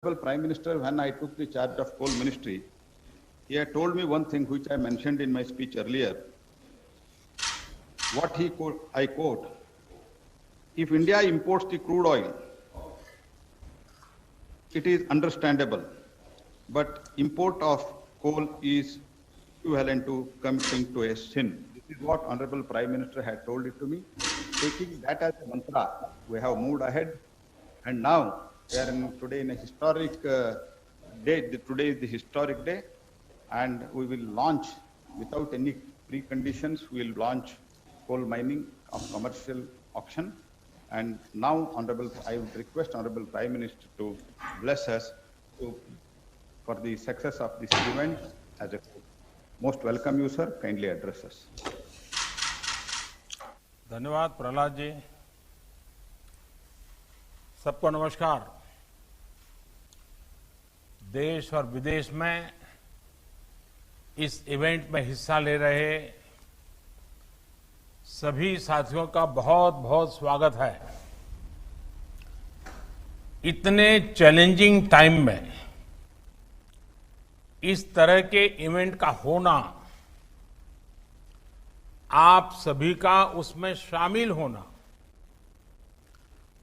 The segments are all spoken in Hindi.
Prime Minister, when I took the charge of coal ministry, he had told me one thing which I mentioned in my speech earlier. I quote, if India imports the crude oil, it is understandable, but import of coal is equivalent to committing to a sin. This is what Honorable Prime Minister had told it to me. Taking that as a mantra, we have moved ahead, and now we are today in a historic day. Today is the historic day, and we will launch without any preconditions. We will launch coal mining of commercial auction. And now, I would request Honorable Prime Minister to bless us for the success of this event. As a most welcome you, sir. Kindly address us. धन्यवाद प्रहलाद जी। सबको नमस्कार। देश और विदेश में इस इवेंट में हिस्सा ले रहे सभी साथियों का बहुत बहुत स्वागत है। इतने चैलेंजिंग टाइम में इस तरह के इवेंट का होना, आप सभी का उसमें शामिल होना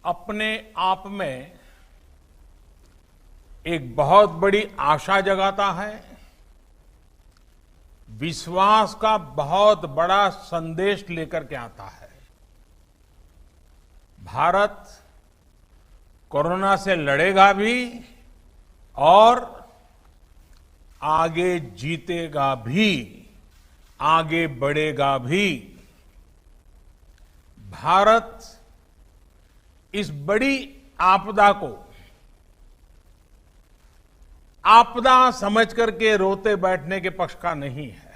अपने आप में एक बहुत बड़ी आशा जगाता है, विश्वास का बहुत बड़ा संदेश लेकर के आता है। भारत कोरोना से लड़ेगा भी और आगे जीतेगा भी, आगे बढ़ेगा भी। भारत इस बड़ी आपदा को आपदा समझ करके रोते बैठने के पक्ष का नहीं है।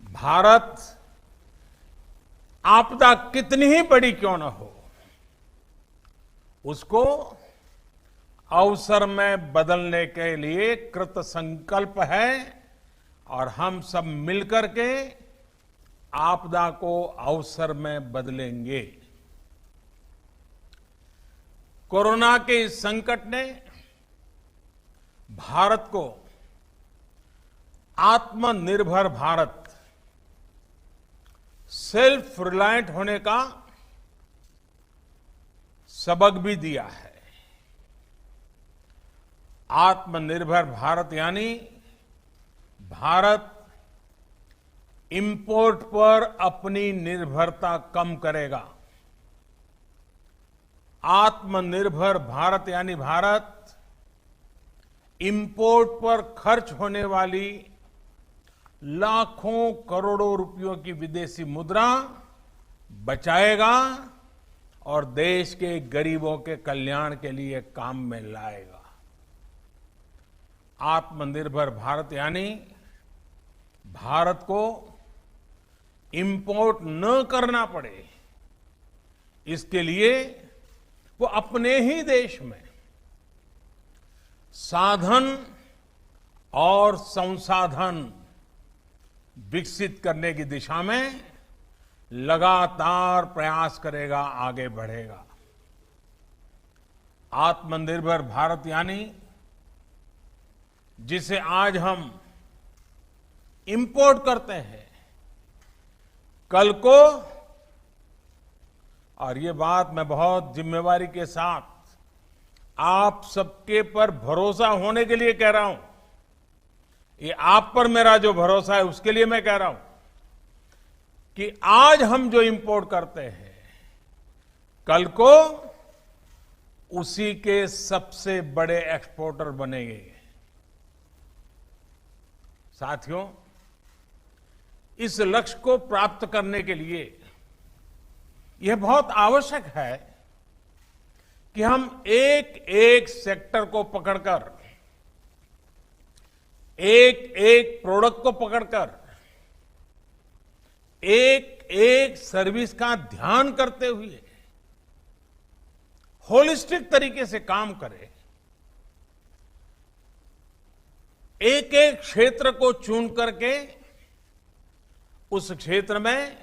भारत आपदा कितनी ही बड़ी क्यों न हो, उसको अवसर में बदलने के लिए कृत संकल्प है और हम सब मिलकर के आपदा को अवसर में बदलेंगे। कोरोना के इस संकट ने भारत को आत्मनिर्भर भारत, सेल्फ रिलायंट होने का सबक भी दिया है। आत्मनिर्भर भारत यानी भारत इंपोर्ट पर अपनी निर्भरता कम करेगा। आत्मनिर्भर भारत यानी भारत इंपोर्ट पर खर्च होने वाली लाखों करोड़ों रुपयों की विदेशी मुद्रा बचाएगा और देश के गरीबों के कल्याण के लिए काम में लाएगा। आत्मनिर्भर भारत यानी भारत को इंपोर्ट न करना पड़े, इसके लिए वो अपने ही देश में साधन और संसाधन विकसित करने की दिशा में लगातार प्रयास करेगा, आगे बढ़ेगा। आत्मनिर्भर भारत यानी जिसे आज हम इंपोर्ट करते हैं, कल को, और ये बात मैं बहुत जिम्मेवारी के साथ आप सबके पर भरोसा होने के लिए कह रहा हूं, ये आप पर मेरा जो भरोसा है उसके लिए मैं कह रहा हूं कि आज हम जो इंपोर्ट करते हैं, कल को उसी के सबसे बड़े एक्सपोर्टर बनेंगे। साथियों, इस लक्ष्य को प्राप्त करने के लिए यह बहुत आवश्यक है कि हम एक एक सेक्टर को पकड़कर, एक एक प्रोडक्ट को पकड़कर, एक एक सर्विस का ध्यान करते हुए होलिस्टिक तरीके से काम करें। एक एक क्षेत्र को चुन करके उस क्षेत्र में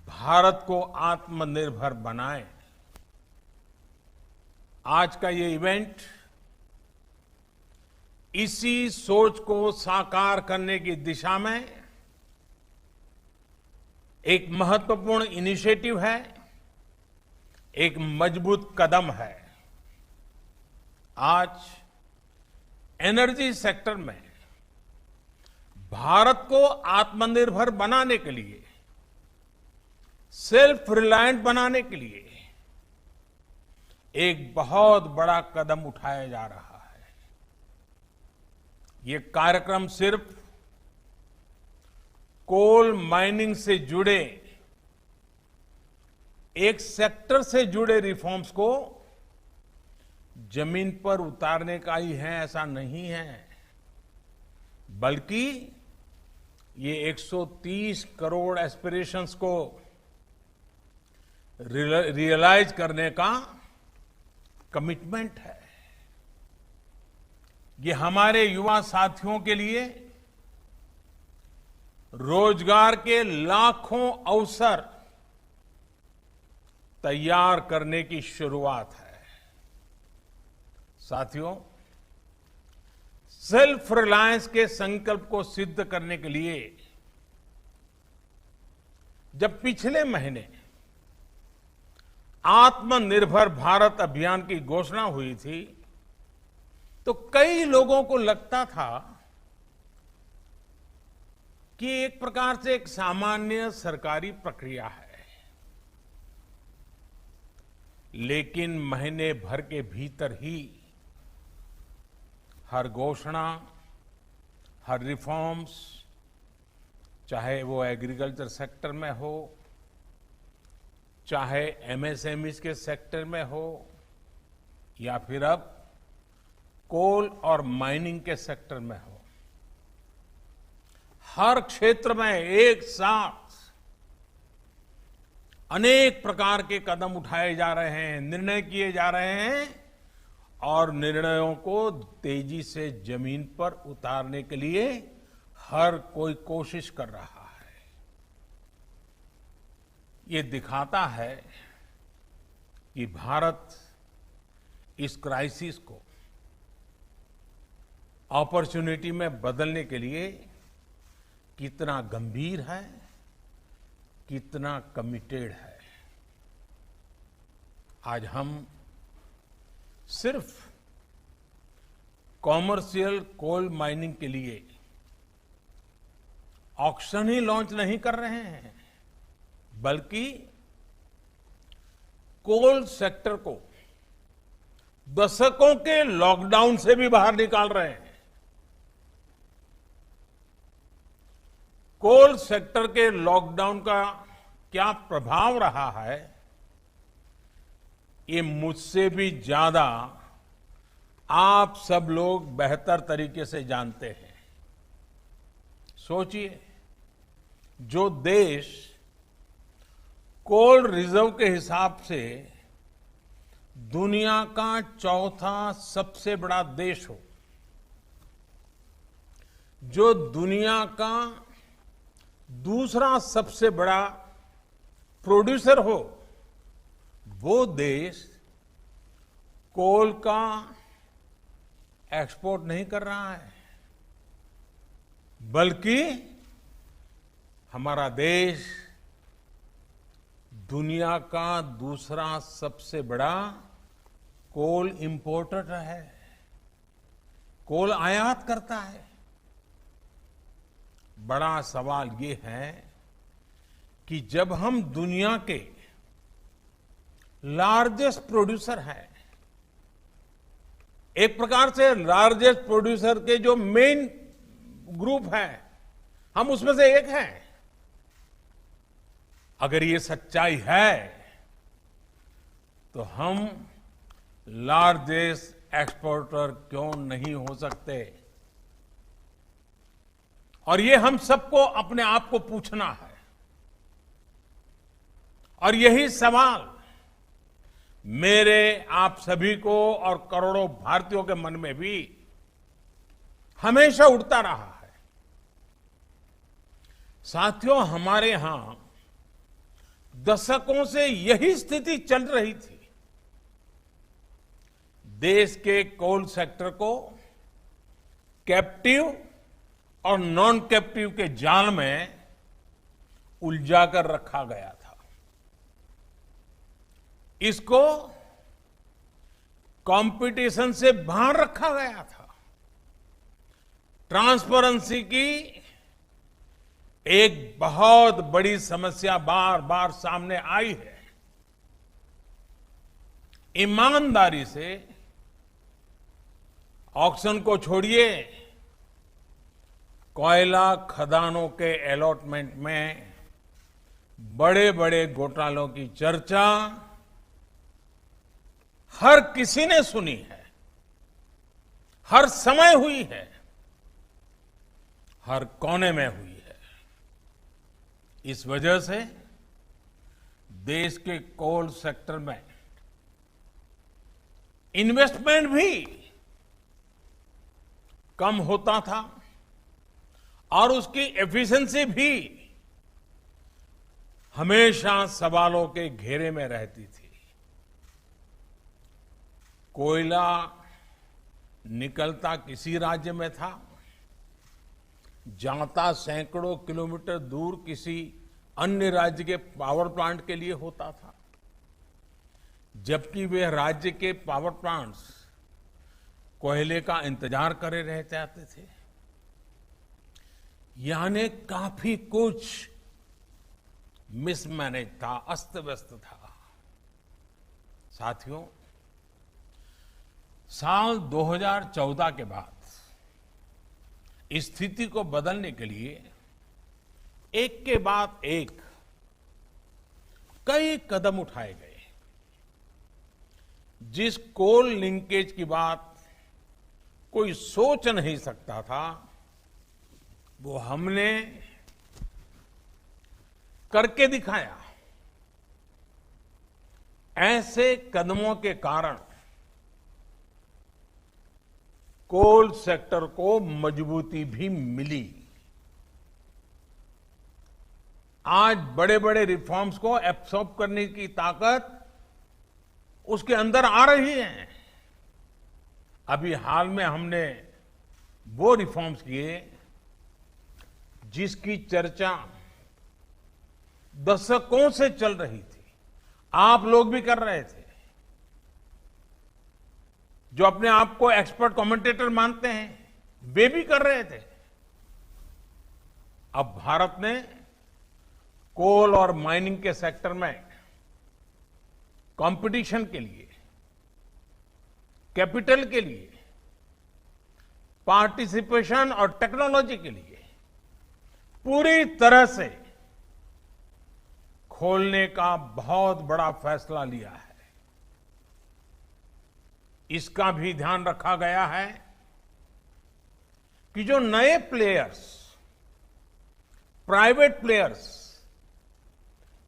भारत को आत्मनिर्भर बनाएं। आज का ये इवेंट इसी सोच को साकार करने की दिशा में एक महत्वपूर्ण इनिशिएटिव है, एक मजबूत कदम है। आज एनर्जी सेक्टर में भारत को आत्मनिर्भर बनाने के लिए, सेल्फ रिलायंट बनाने के लिए एक बहुत बड़ा कदम उठाया जा रहा है। ये कार्यक्रम सिर्फ कोल माइनिंग से जुड़े एक सेक्टर से जुड़े रिफॉर्म्स को जमीन पर उतारने का ही है, ऐसा नहीं है, बल्कि ये 130 करोड़ एस्पिरेशंस को रियलाइज करने का कमिटमेंट है। ये हमारे युवा साथियों के लिए रोजगार के लाखों अवसर तैयार करने की शुरुआत है। साथियों, सेल्फ रिलायंस के संकल्प को सिद्ध करने के लिए जब पिछले महीने आत्मनिर्भर भारत अभियान की घोषणा हुई थी, तो कई लोगों को लगता था कि एक प्रकार से एक सामान्य सरकारी प्रक्रिया है। लेकिन महीने भर के भीतर ही हर घोषणा, हर रिफॉर्म्स, चाहे वो एग्रीकल्चर सेक्टर में हो, चाहे एमएसएमई के सेक्टर में हो, या फिर अब कोल और माइनिंग के सेक्टर में हो, हर क्षेत्र में एक साथ अनेक प्रकार के कदम उठाए जा रहे हैं, निर्णय किए जा रहे हैं और निर्णयों को तेजी से जमीन पर उतारने के लिए हर कोई कोशिश कर रहा है। ये दिखाता है कि भारत इस क्राइसिस को अपॉर्चुनिटी में बदलने के लिए कितना गंभीर है, कितना कमिटेड है। आज हम सिर्फ कॉमर्शियल कोल माइनिंग के लिए ऑक्शन ही लॉन्च नहीं कर रहे हैं, बल्कि कोल सेक्टर को दशकों के लॉकडाउन से भी बाहर निकाल रहे हैं। कोल सेक्टर के लॉकडाउन का क्या प्रभाव रहा है, ये मुझसे भी ज्यादा आप सब लोग बेहतर तरीके से जानते हैं। सोचिए, जो देश कोल रिजर्व के हिसाब से दुनिया का चौथा सबसे बड़ा देश हो, जो दुनिया का दूसरा सबसे बड़ा प्रोड्यूसर हो, वो देश कोल का एक्सपोर्ट नहीं कर रहा है, बल्कि हमारा देश दुनिया का दूसरा सबसे बड़ा कोल इंपोर्टर है, कोल आयात करता है। बड़ा सवाल ये है कि जब हम दुनिया के लार्जेस्ट प्रोड्यूसर हैं, एक प्रकार से लार्जेस्ट प्रोड्यूसर के जो मेन ग्रुप है, हम उसमें से एक हैं। अगर ये सच्चाई है तो हम लार्जेस्ट एक्सपोर्टर क्यों नहीं हो सकते? और ये हम सबको अपने आप को पूछना है। और यही सवाल मेरे आप सभी को और करोड़ों भारतीयों के मन में भी हमेशा उठता रहा है। साथियों, हमारे यहां दशकों से यही स्थिति चल रही थी। देश के कोल सेक्टर को कैप्टिव और नॉन कैप्टिव के जाल में उलझा कर रखा गया था। इसको कंपटीशन से बाहर रखा गया था। ट्रांसपेरेंसी की एक बहुत बड़ी समस्या बार बार सामने आई है। ईमानदारी से ऑक्शन को छोड़िए, कोयला खदानों के अलॉटमेंट में बड़े बड़े घोटालों की चर्चा हर किसी ने सुनी है, हर समय हुई है, हर कोने में हुई है। इस वजह से देश के कोल सेक्टर में इन्वेस्टमेंट भी कम होता था और उसकी एफिशिएंसी भी हमेशा सवालों के घेरे में रहती थी। कोयला निकलता किसी राज्य में था, जाता सैकड़ों किलोमीटर दूर किसी अन्य राज्य के पावर प्लांट के लिए होता था, जबकि वे राज्य के पावर प्लांट्स कोयले का इंतजार करे रह जाते थे। यानी काफी कुछ मिसमैनेज था, अस्त व्यस्त था। साथियों, साल 2014 के बाद इस स्थिति को बदलने के लिए एक के बाद एक कई कदम उठाए गए। जिस कोल लिंकेज की बात कोई सोच नहीं सकता था, वो हमने करके दिखाया। ऐसे कदमों के कारण कोल सेक्टर को मजबूती भी मिली। आज बड़े बड़े रिफॉर्म्स को एब्सॉर्ब करने की ताकत उसके अंदर आ रही है। अभी हाल में हमने वो रिफॉर्म्स किए जिसकी चर्चा दशकों से चल रही थी, आप लोग भी कर रहे थे, जो अपने आप को एक्सपर्ट कमेंटेटर मानते हैं, वे भी कर रहे थे। अब भारत ने कोल और माइनिंग के सेक्टर में कंपटीशन के लिए, कैपिटल के लिए, पार्टिसिपेशन और टेक्नोलॉजी के लिए पूरी तरह से खोलने का बहुत बड़ा फैसला लिया है। इसका भी ध्यान रखा गया है कि जो नए प्लेयर्स, प्राइवेट प्लेयर्स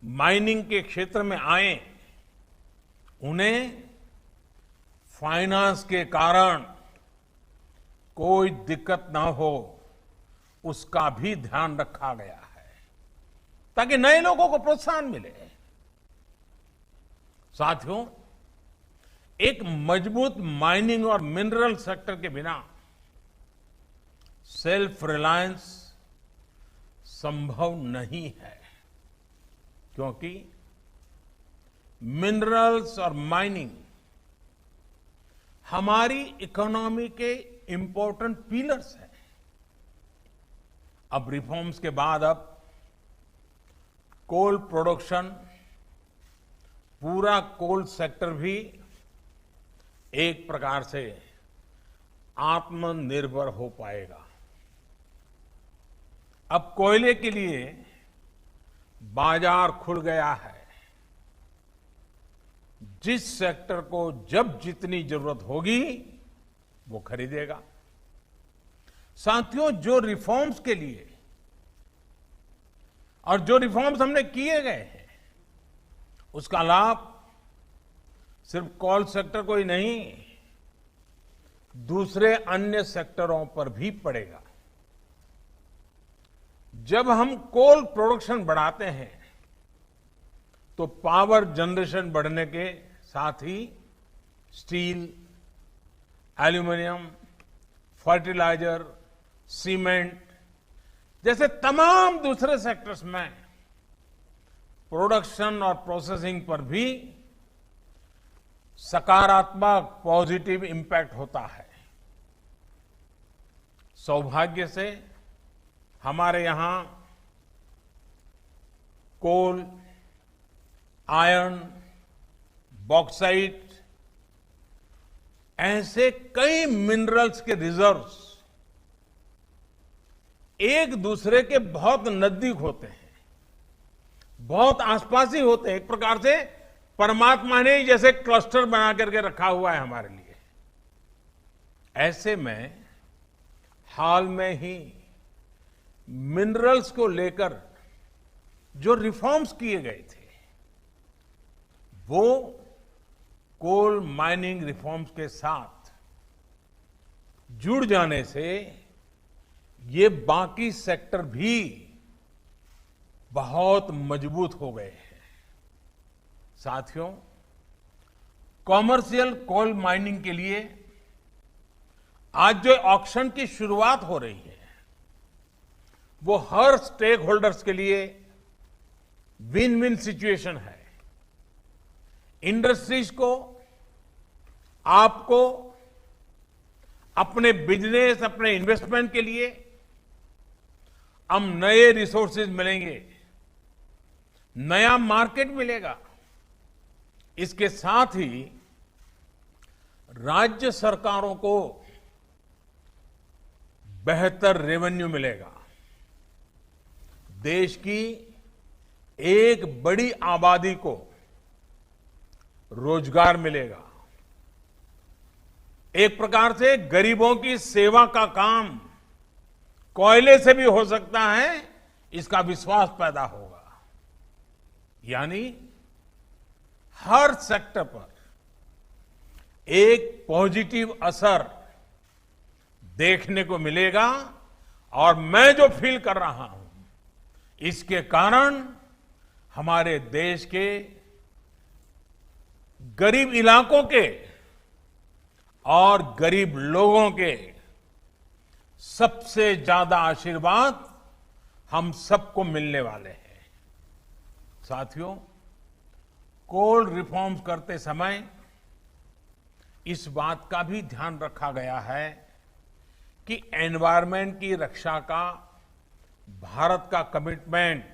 माइनिंग के क्षेत्र में आए, उन्हें फाइनेंस के कारण कोई दिक्कत ना हो, उसका भी ध्यान रखा गया है ताकि नए लोगों को प्रोत्साहन मिले। साथियों, एक मजबूत माइनिंग और मिनरल सेक्टर के बिना सेल्फ रिलायंस संभव नहीं है, क्योंकि मिनरल्स और माइनिंग हमारी इकोनॉमी के इंपॉर्टेंट पिलर्स हैं। अब रिफॉर्म्स के बाद अब कोल प्रोडक्शन, पूरा कोल सेक्टर भी एक प्रकार से आत्मनिर्भर हो पाएगा। अब कोयले के लिए बाजार खुल गया है। जिस सेक्टर को जब जितनी जरूरत होगी वो खरीदेगा। साथियों, जो रिफॉर्म्स के लिए और जो रिफॉर्म्स हमने किए गए हैं, उसका लाभ सिर्फ कोल सेक्टर को ही नहीं, दूसरे अन्य सेक्टरों पर भी पड़ेगा। जब हम कोल प्रोडक्शन बढ़ाते हैं तो पावर जनरेशन बढ़ने के साथ ही स्टील, एल्यूमिनियम, फर्टिलाइजर, सीमेंट जैसे तमाम दूसरे सेक्टर्स में प्रोडक्शन और प्रोसेसिंग पर भी सकारात्मक पॉजिटिव इंपैक्ट होता है। सौभाग्य से हमारे यहां कोल, आयरन, बॉक्साइट ऐसे कई मिनरल्स के रिजर्व्स एक दूसरे के बहुत नजदीक होते हैं, बहुत आसपास ही होते हैं। एक प्रकार से परमात्मा ने ही जैसे क्लस्टर बना करके रखा हुआ है हमारे लिए। ऐसे में हाल में ही मिनरल्स को लेकर जो रिफॉर्म्स किए गए थे वो कोल माइनिंग रिफॉर्म्स के साथ जुड़ जाने से ये बाकी सेक्टर भी बहुत मजबूत हो गए हैं। साथियों, कॉमर्शियल कोल माइनिंग के लिए आज जो ऑक्शन की शुरुआत हो रही है वो हर स्टेक होल्डर्स के लिए विन विन सिचुएशन है। इंडस्ट्रीज को, आपको, अपने बिजनेस, अपने इन्वेस्टमेंट के लिए हम नए रिसोर्सेज मिलेंगे, नया मार्केट मिलेगा। इसके साथ ही राज्य सरकारों को बेहतर रेवेन्यू मिलेगा। देश की एक बड़ी आबादी को रोजगार मिलेगा। एक प्रकार से गरीबों की सेवा का काम कोयले से भी हो सकता है, इसका विश्वास पैदा होगा। यानी हर सेक्टर पर एक पॉजिटिव असर देखने को मिलेगा। और मैं जो फील कर रहा हूं, इसके कारण हमारे देश के गरीब इलाकों के और गरीब लोगों के सबसे ज्यादा आशीर्वाद हम सबको मिलने वाले हैं। साथियों, कोल रिफॉर्म्स करते समय इस बात का भी ध्यान रखा गया है कि एनवायरनमेंट की रक्षा का भारत का कमिटमेंट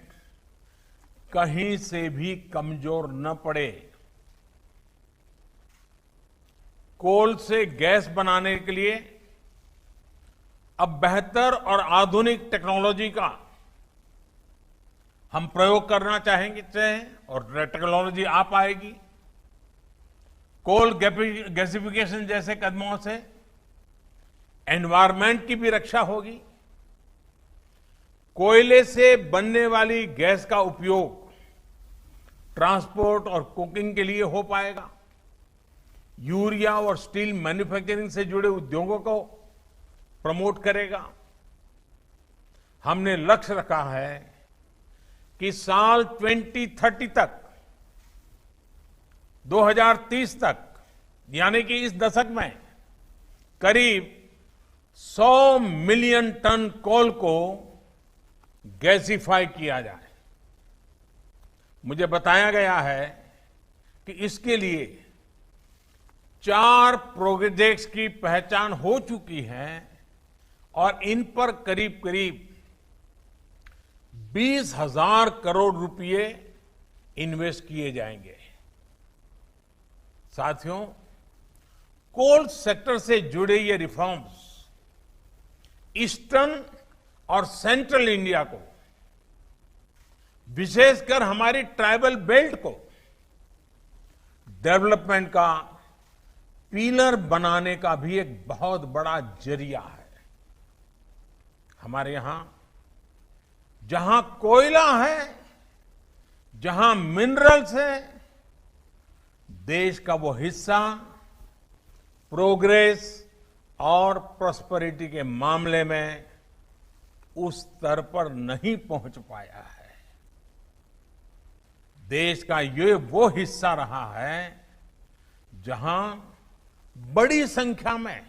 कहीं से भी कमजोर न पड़े। कोल से गैस बनाने के लिए अब बेहतर और आधुनिक टेक्नोलॉजी का हम प्रयोग करना चाहेंगे और टेक्नोलॉजी आ पाएगी। कोल गैसिफिकेशन जैसे कदमों से एनवायरनमेंट की भी रक्षा होगी। कोयले से बनने वाली गैस का उपयोग ट्रांसपोर्ट और कुकिंग के लिए हो पाएगा। यूरिया और स्टील मैन्युफैक्चरिंग से जुड़े उद्योगों को प्रमोट करेगा। हमने लक्ष्य रखा है कि साल 2030 तक, 2030 तक, यानी कि इस दशक में करीब 100 मिलियन टन कोल को गैसिफाई किया जाए। मुझे बताया गया है कि इसके लिए 4 प्रोजेक्ट्स की पहचान हो चुकी है और इन पर करीब करीब 20,000 करोड़ रुपए इन्वेस्ट किए जाएंगे। साथियों, कोल सेक्टर से जुड़े ये रिफॉर्म्स ईस्टर्न और सेंट्रल इंडिया को, विशेषकर हमारी ट्राइबल बेल्ट को डेवलपमेंट का पिलर बनाने का भी एक बहुत बड़ा जरिया है। हमारे यहां जहां कोयला है, जहां मिनरल्स है, देश का वो हिस्सा प्रोग्रेस और प्रॉस्पेरिटी के मामले में उस स्तर पर नहीं पहुंच पाया है। देश का ये वो हिस्सा रहा है जहां बड़ी संख्या में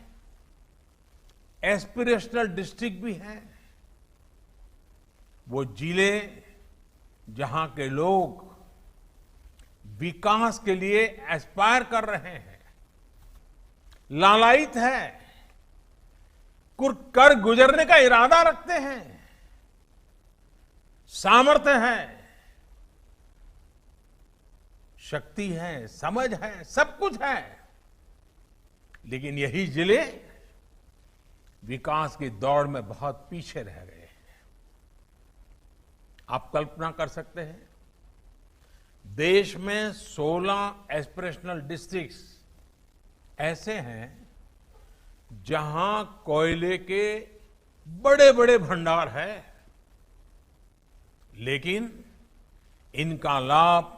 एस्पिरेशनल डिस्ट्रिक्ट भी हैं। वो जिले जहां के लोग विकास के लिए एस्पायर कर रहे हैं, लालायित है, कर गुजरने का इरादा रखते हैं, सामर्थ्य है, शक्ति है, समझ है, सब कुछ है, लेकिन यही जिले विकास की दौड़ में बहुत पीछे रह गए हैं। आप कल्पना कर सकते हैं, देश में 16 एस्पिरेशनल डिस्ट्रिक्ट्स ऐसे हैं जहां कोयले के बड़े बड़े भंडार है, लेकिन इनका लाभ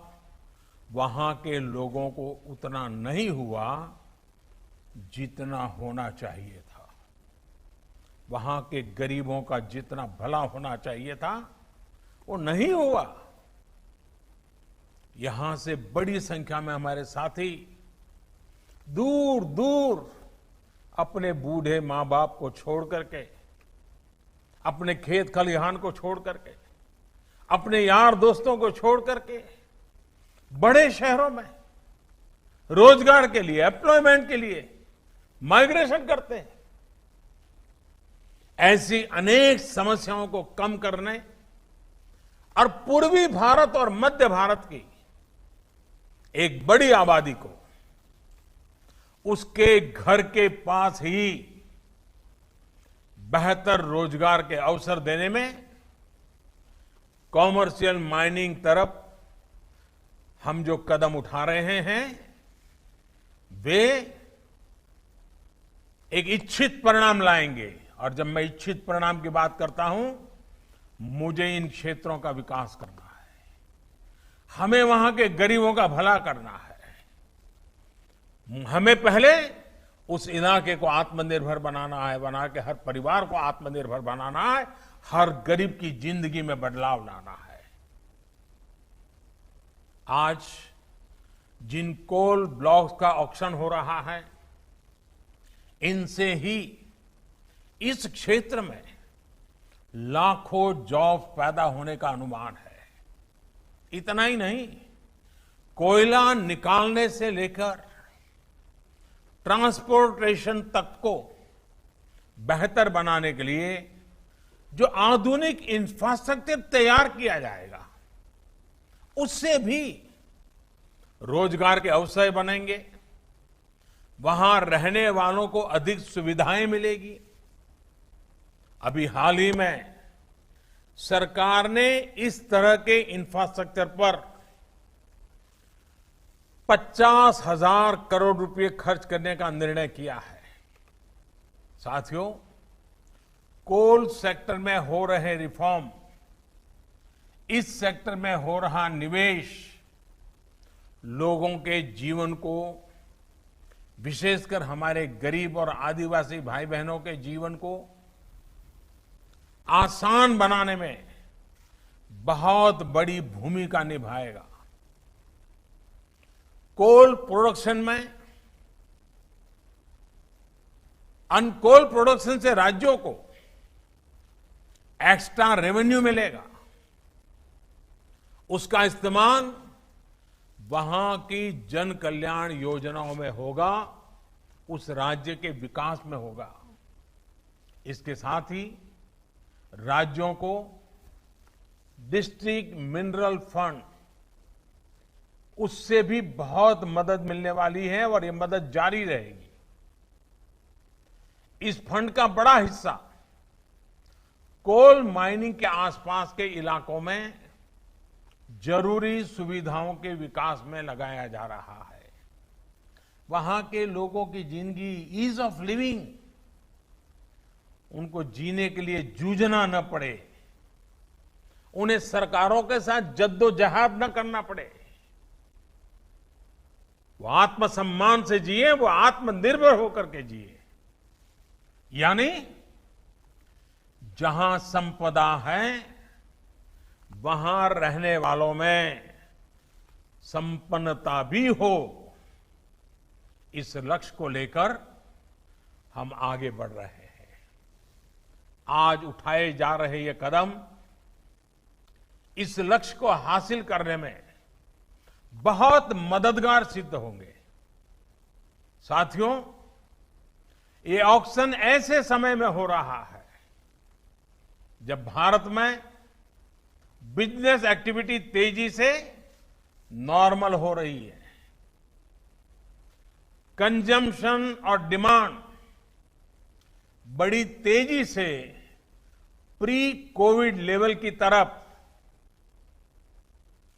वहां के लोगों को उतना नहीं हुआ जितना होना चाहिए था। वहां के गरीबों का जितना भला होना चाहिए था वो नहीं हुआ। यहां से बड़ी संख्या में हमारे साथी दूर दूर अपने बूढ़े मां बाप को छोड़ करके, अपने खेत खलिहान को छोड़ करके, अपने यार दोस्तों को छोड़ करके बड़े शहरों में रोजगार के लिए, एम्प्लॉयमेंट के लिए माइग्रेशन करते हैं। ऐसी अनेक समस्याओं को कम करने और पूर्वी भारत और मध्य भारत की एक बड़ी आबादी को उसके घर के पास ही बेहतर रोजगार के अवसर देने में कॉमर्शियल माइनिंग तरफ हम जो कदम उठा रहे हैं वे एक इच्छित परिणाम लाएंगे। और जब मैं इच्छित परिणाम की बात करता हूं, मुझे इन क्षेत्रों का विकास करना है, हमें वहां के गरीबों का भला करना है, हमें पहले उस इलाके को आत्मनिर्भर बनाना है, बना के हर परिवार को आत्मनिर्भर बनाना है, हर गरीब की जिंदगी में बदलाव लाना है। आज जिन कोल ब्लॉक्स का ऑक्शन हो रहा है, इनसे ही इस क्षेत्र में लाखों जॉब पैदा होने का अनुमान है। इतना ही नहीं, कोयला निकालने से लेकर ट्रांसपोर्टेशन तक को बेहतर बनाने के लिए जो आधुनिक इंफ्रास्ट्रक्चर तैयार किया जाएगा, उससे भी रोजगार के अवसर बनेंगे, वहां रहने वालों को अधिक सुविधाएं मिलेगी। अभी हाल ही में सरकार ने इस तरह के इंफ्रास्ट्रक्चर पर 50,000 करोड़ रुपए खर्च करने का निर्णय किया है। साथियों, कोल सेक्टर में हो रहे रिफॉर्म, इस सेक्टर में हो रहा निवेश लोगों के जीवन को, विशेषकर हमारे गरीब और आदिवासी भाई बहनों के जीवन को आसान बनाने में बहुत बड़ी भूमिका निभाएगा। कोल प्रोडक्शन में, अनकोल प्रोडक्शन से राज्यों को एक्स्ट्रा रेवेन्यू मिलेगा, उसका इस्तेमाल वहां की जन कल्याण योजनाओं में होगा, उस राज्य के विकास में होगा। इसके साथ ही राज्यों को डिस्ट्रिक्ट मिनरल फंड, उससे भी बहुत मदद मिलने वाली है और ये मदद जारी रहेगी। इस फंड का बड़ा हिस्सा कोल माइनिंग के आसपास के इलाकों में जरूरी सुविधाओं के विकास में लगाया जा रहा है। वहां के लोगों की जिंदगी, ईज ऑफ लिविंग, उनको जीने के लिए जूझना न पड़े, उन्हें सरकारों के साथ जद्दोजहद न करना पड़े, वो आत्मसम्मान से जिए, वो आत्मनिर्भर होकर के जिए। यानी जहां संपदा है वहां रहने वालों में संपन्नता भी हो। इस लक्ष्य को लेकर हम आगे बढ़ रहे हैं। आज उठाए जा रहे ये कदम इस लक्ष्य को हासिल करने में बहुत मददगार सिद्ध होंगे। साथियों, ये ऑक्शन ऐसे समय में हो रहा है जब भारत में बिजनेस एक्टिविटी तेजी से नॉर्मल हो रही है। कंजम्पशन और डिमांड बड़ी तेजी से प्री कोविड लेवल की तरफ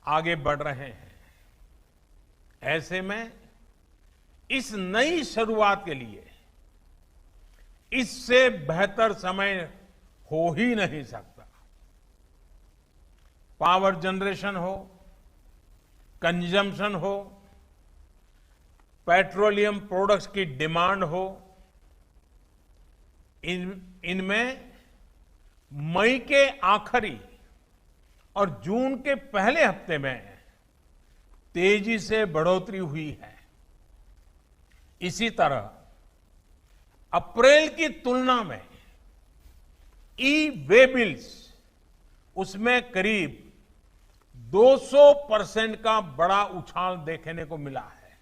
आगे बढ़ रहे हैं। ऐसे में इस नई शुरुआत के लिए इससे बेहतर समय हो ही नहीं सकता। पावर जनरेशन हो, कंजम्पशन हो, पेट्रोलियम प्रोडक्ट्स की डिमांड हो, इनमें मई के आखिरी और जून के पहले हफ्ते में तेजी से बढ़ोतरी हुई है। इसी तरह अप्रैल की तुलना में ई वे बिल्स उसमें करीब 200% का बड़ा उछाल देखने को मिला है,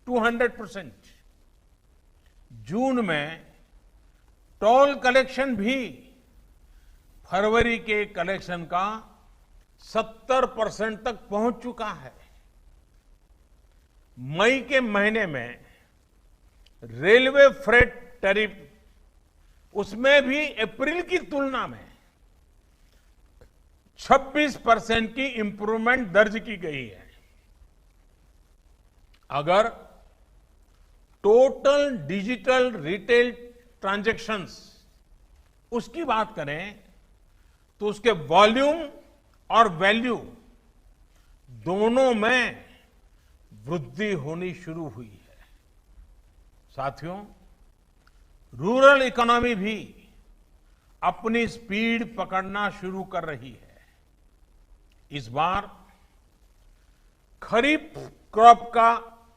200%। जून में टोल कलेक्शन भी फरवरी के कलेक्शन का 70% तक पहुंच चुका है। मई के महीने में रेलवे फ्रेट टैरिफ उसमें भी अप्रैल की तुलना में 26% की इंप्रूवमेंट दर्ज की गई है। अगर टोटल डिजिटल रिटेल ट्रांजैक्शंस उसकी बात करें तो उसके वॉल्यूम और वैल्यू दोनों में वृद्धि होनी शुरू हुई है। साथियों, रूरल इकोनॉमी भी अपनी स्पीड पकड़ना शुरू कर रही है। इस बार खरीफ क्रॉप का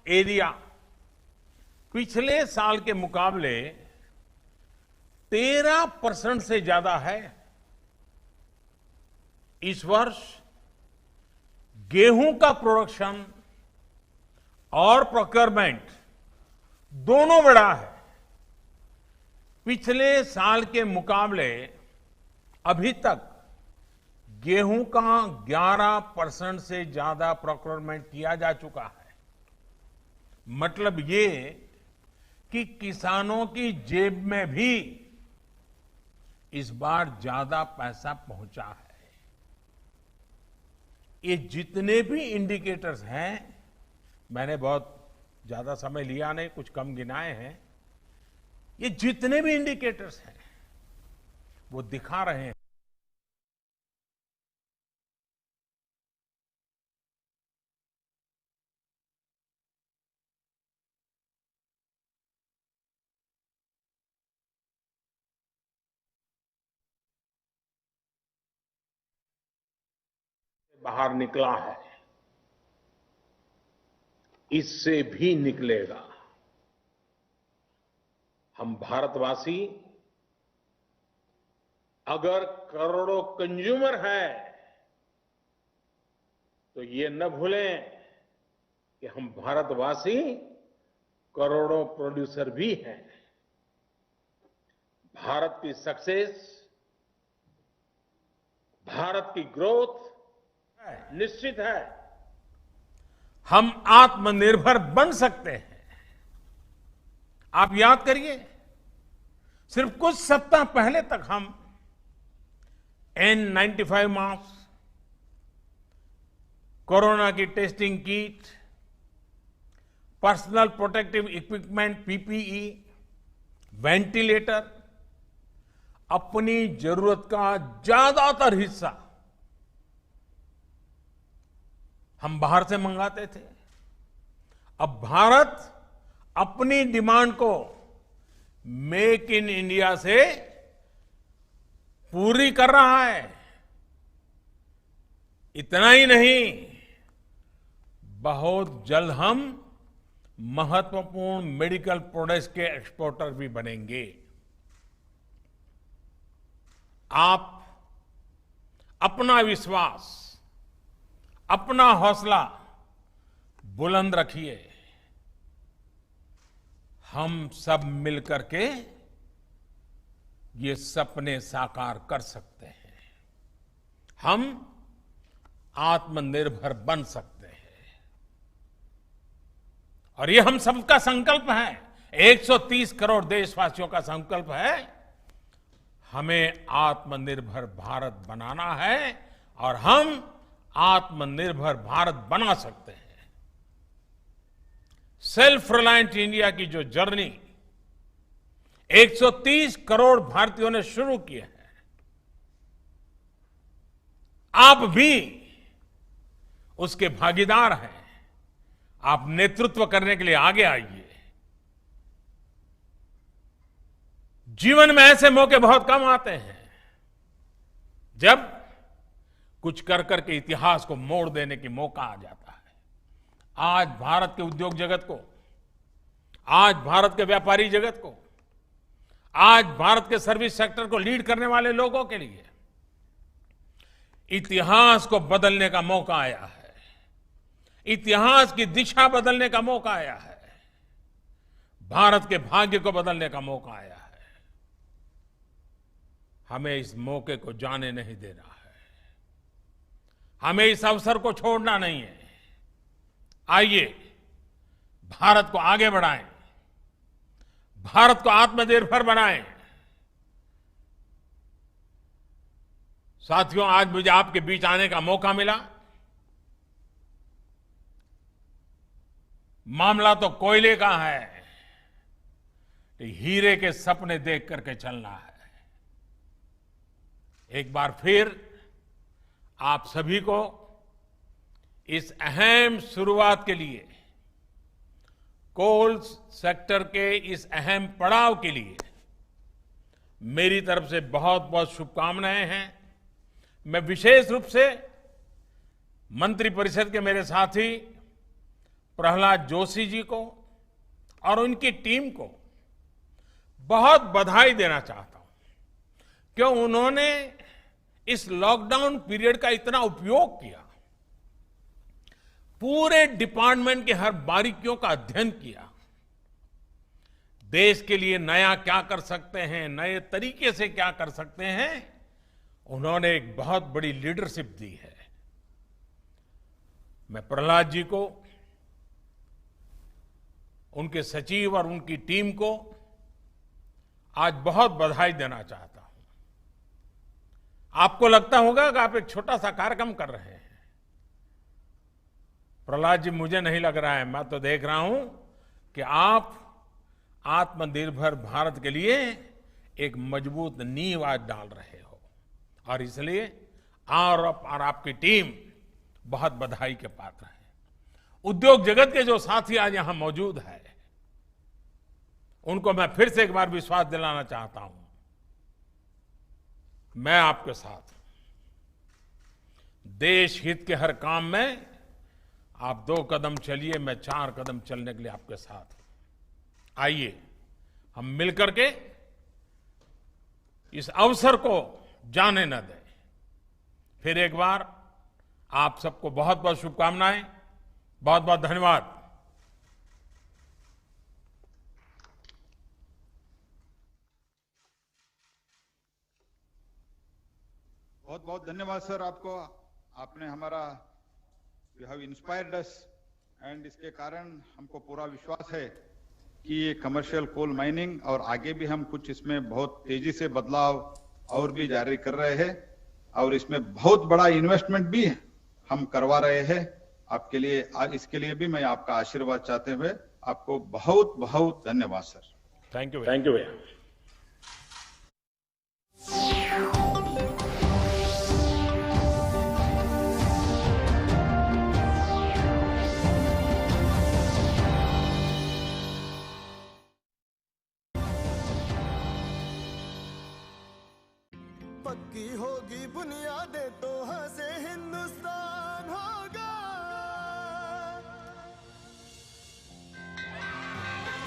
एरिया पिछले साल के मुकाबले 13% से ज्यादा है। इस वर्ष गेहूं का प्रोडक्शन और प्रोक्योरमेंट दोनों बढ़ा है। पिछले साल के मुकाबले अभी तक गेहूं का 11% से ज्यादा प्रोक्योरमेंट किया जा चुका है। मतलब ये कि किसानों की जेब में भी इस बार ज्यादा पैसा पहुंचा है। ये जितने भी इंडिकेटर्स हैं, मैंने बहुत ज्यादा समय लिया नहीं, कुछ कम गिनाए हैं। ये जितने भी इंडिकेटर्स हैं वो दिखा रहे हैं बाहर निकला है, इससे भी निकलेगा। हम भारतवासी अगर करोड़ों कंज्यूमर हैं तो ये न भूलें कि हम भारतवासी करोड़ों प्रोड्यूसर भी हैं। भारत की सक्सेस, भारत की ग्रोथ निश्चित है। हम आत्मनिर्भर बन सकते हैं। आप याद करिए, सिर्फ कुछ सप्ताह पहले तक हम N95 मास्क, कोरोना की testing kit, personal protective equipment PPE, ventilator, अपनी जरूरत का ज्यादातर हिस्सा हम बाहर से मंगाते थे। अब भारत अपनी डिमांड को मेक इन इंडिया से पूरी कर रहा है। इतना ही नहीं, बहुत जल्द हम महत्वपूर्ण मेडिकल प्रोडक्ट्स के एक्सपोर्टर भी बनेंगे। आप अपना विश्वास, अपना हौसला बुलंद रखिए। हम सब मिलकर के ये सपने साकार कर सकते हैं। हम आत्मनिर्भर बन सकते हैं और ये हम सबका संकल्प है। 130 करोड़ देशवासियों का संकल्प है। हमें आत्मनिर्भर भारत बनाना है और हम आत्मनिर्भर भारत बना सकते हैं। सेल्फ रिलायंट इंडिया की जो जर्नी 130 करोड़ भारतीयों ने शुरू की है, आप भी उसके भागीदार हैं। आप नेतृत्व करने के लिए आगे आइए। जीवन में ऐसे मौके बहुत कम आते हैं जब कुछ कर करके इतिहास को मोड़ देने की मौका आ जाता है। आज भारत के उद्योग जगत को, आज भारत के व्यापारी जगत को, आज भारत के सर्विस सेक्टर को लीड करने वाले लोगों के लिए इतिहास को बदलने का मौका आया है। इतिहास की दिशा बदलने का मौका आया है। भारत के भाग्य को बदलने का मौका आया है। हमें इस मौके को जाने नहीं देना है। हमें इस अवसर को छोड़ना नहीं है। आइए भारत को आगे बढ़ाएं, भारत को आत्मनिर्भर बनाएं। साथियों, आज मुझे आपके बीच आने का मौका मिला। मामला तो कोयले का है, हीरे के सपने देख करके चलना है। एक बार फिर आप सभी को इस अहम शुरुआत के लिए, कोल सेक्टर के इस अहम पड़ाव के लिए मेरी तरफ से बहुत बहुत शुभकामनाएं हैं। मैं विशेष रूप से मंत्रिपरिषद के मेरे साथी प्रहलाद जोशी जी को और उनकी टीम को बहुत बधाई देना चाहता हूं, क्यों उन्होंने इस लॉकडाउन पीरियड का इतना उपयोग किया। पूरे डिपार्टमेंट के हर बारीकियों का अध्ययन किया। देश के लिए नया क्या कर सकते हैं, नए तरीके से क्या कर सकते हैं, उन्होंने एक बहुत बड़ी लीडरशिप दी है। मैं प्रहलाद जी को, उनके सचिव और उनकी टीम को आज बहुत बधाई देना चाहता हूं। आपको लगता होगा कि आप एक छोटा सा कार्यक्रम कर रहे हैं। प्रहलाद जी, मुझे नहीं लग रहा है, मैं तो देख रहा हूं कि आप आत्मनिर्भर भारत के लिए एक मजबूत नींव आज डाल रहे हो और इसलिए और आपकी टीम बहुत बधाई के पात्र है। उद्योग जगत के जो साथी आज यहां मौजूद है, उनको मैं फिर से एक बार विश्वास दिलाना चाहता हूं, मैं आपके साथ हूं। देश हित के हर काम में आप 2 कदम चलिए, मैं 4 कदम चलने के लिए आपके साथ हूं। आइए हम मिलकर के इस अवसर को जाने न दें। फिर एक बार आप सबको बहुत बहुत शुभकामनाएं, बहुत बहुत धन्यवाद। बहुत बहुत धन्यवाद सर आपको। आपने हमारा, you have inspired us and इसके कारण हमको पूरा विश्वास है कि ये कमर्शियल कोल माइनिंग और आगे भी हम कुछ इसमें बहुत तेजी से बदलाव और भी जारी कर रहे हैं और इसमें बहुत बड़ा इन्वेस्टमेंट भी हम करवा रहे हैं आपके लिए। आज इसके लिए भी मैं आपका आशीर्वाद चाहते हुए आपको बहुत बहुत धन्यवाद सर। थैंक यू भैया। पक्की होगी बुनियादें तो हंसे हिंदुस्तान होगा।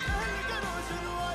पहल करो शुरुआत